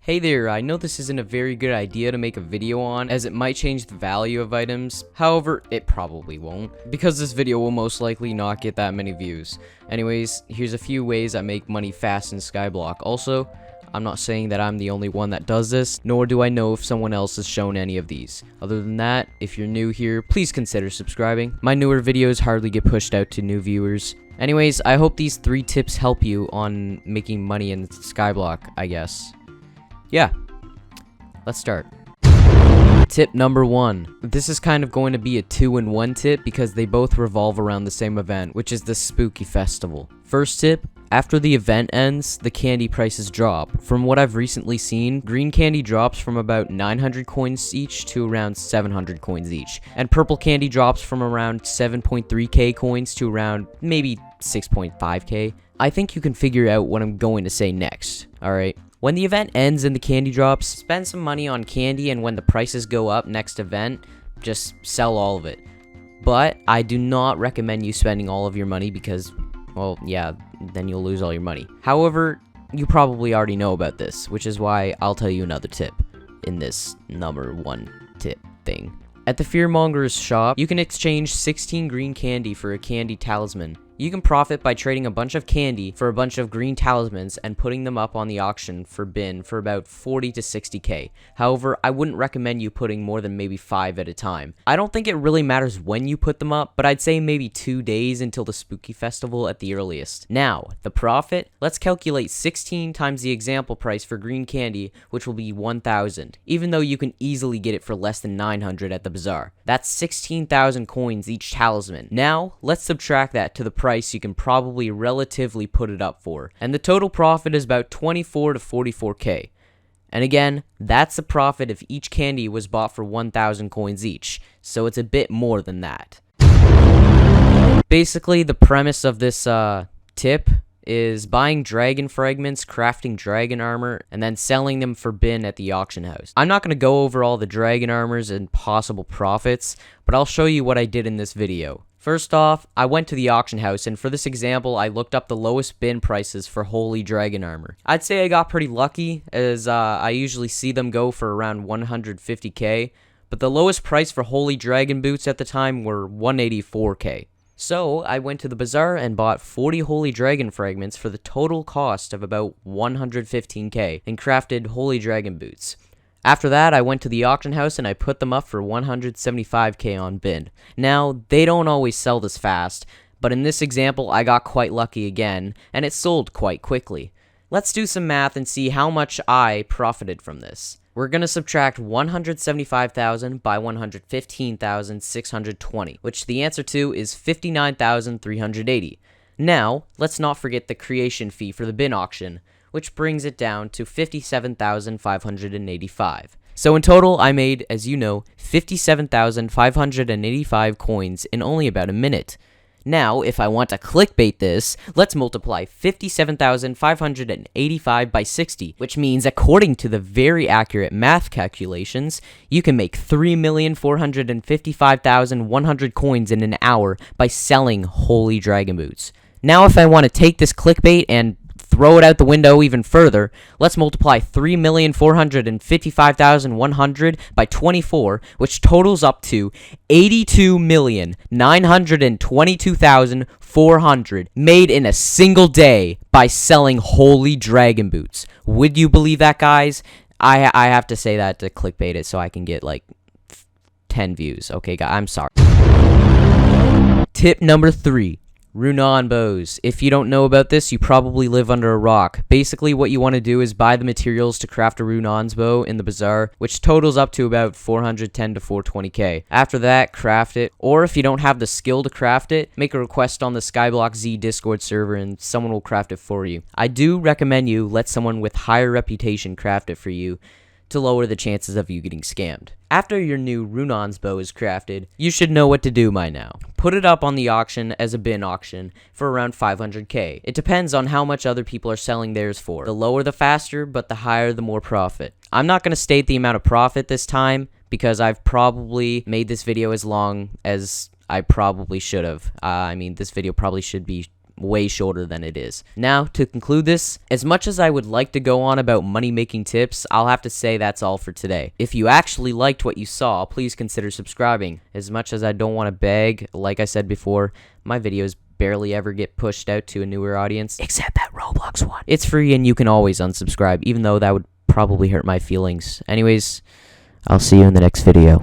Hey there, I know this isn't a very good idea to make a video on, as it might change the value of items. However, it probably won't, because this video will most likely not get that many views. Anyways, here's a few ways I make money fast in Skyblock. Also, I'm not saying that I'm the only one that does this, nor do I know if someone else has shown any of these. Other than that, if you're new here, please consider subscribing. My newer videos hardly get pushed out to new viewers. Anyways, I hope these 3 tips help you on making money in Skyblock, I guess. Yeah, let's start. Tip number 1. This is kind of going to be a 2-in-1 tip because they both revolve around the same event, which is the Spooky Festival. First tip, after the event ends, the candy prices drop. From what I've recently seen, green candy drops from about 900 coins each to around 700 coins each, and purple candy drops from around 7.3k coins to around maybe 6.5k. I think you can figure out what I'm going to say next, alright? When the event ends and the candy drops, spend some money on candy, and when the prices go up next event, just sell all of it. But I do not recommend you spending all of your money because, well, yeah, then you'll lose all your money. However, you probably already know about this, which is why I'll tell you another tip in this number 1 tip thing. At the Fearmonger's shop, you can exchange 16 green candy for a candy talisman. You can profit by trading a bunch of candy for a bunch of green talismans and putting them up on the auction for bin for about 40 to 60k. However, I wouldn't recommend you putting more than maybe 5 at a time. I don't think it really matters when you put them up, but I'd say maybe 2 days until the Spooky Festival at the earliest. Now, the profit? Let's calculate 16 times the example price for green candy, which will be 1,000, even though you can easily get it for less than 900 at the bazaar. That's 16,000 coins each talisman. Now, let's subtract that to the price you can probably relatively put it up for, and the total profit is about 24 to 44k. And again, that's the profit if each candy was bought for 1,000 coins each, so it's a bit more than that. Basically, the premise of this tip is buying dragon fragments, crafting dragon armor, and then selling them for bin at the auction house. I'm not going to go over all the dragon armors and possible profits, but I'll show you what I did in this video. First off, I went to the auction house, and for this example, I looked up the lowest bin prices for Holy Dragon Armor. I'd say I got pretty lucky, as I usually see them go for around 150k, but the lowest price for Holy Dragon Boots at the time were 184k. So, I went to the bazaar and bought 40 Holy Dragon fragments for the total cost of about 115k, and crafted Holy Dragon Boots. After that, I went to the auction house and I put them up for 175k on bin. Now, they don't always sell this fast, but in this example, I got quite lucky again, and it sold quite quickly. Let's do some math and see how much I profited from this. We're going to subtract 175,000 by 115,620, which the answer to is 59,380. Now, let's not forget the creation fee for the bin auction, which brings it down to 57,585. So in total, I made, as you know, 57,585 coins in only about a minute. Now, if I want to clickbait this, let's multiply 57,585 by 60, which means, according to the very accurate math calculations, you can make 3,455,100 coins in an hour by selling Holy Dragon Boots. Now, if I want to take this clickbait and throw it out the window even further, let's multiply 3,455,100 by 24, which totals up to 82,922,400 made in a single day by selling Holy Dragon Boots. Would you believe that, guys? I have to say that to clickbait it so I can get like 10 views. Okay, guys, I'm sorry. Tip number 3. Runan bows. If you don't know about this, you probably live under a rock. Basically, what you want to do is buy the materials to craft a Runan's bow in the bazaar, which totals up to about 410 to 420k. After that, craft it, or if you don't have the skill to craft it, make a request on the Skyblock Z Discord server and someone will craft it for you. I do recommend you let someone with higher reputation craft it for you to lower the chances of you getting scammed. After your new Runan's bow is crafted, you should know what to do by now. Put it up on the auction as a bin auction for around 500k. It depends on how much other people are selling theirs for. The lower the faster, but the higher the more profit. I'm not going to state the amount of profit this time because I've probably made this video as long as I probably should have. I mean, this video probably should be way shorter than it is. Now, to conclude this, as much as I would like to go on about money-making tips, I'll have to say that's all for today. If you actually liked what you saw, please consider subscribing. As much as I don't want to beg, like I said before, my videos barely ever get pushed out to a newer audience, except that Roblox one. It's free and you can always unsubscribe, even though that would probably hurt my feelings. Anyways, I'll see you in the next video.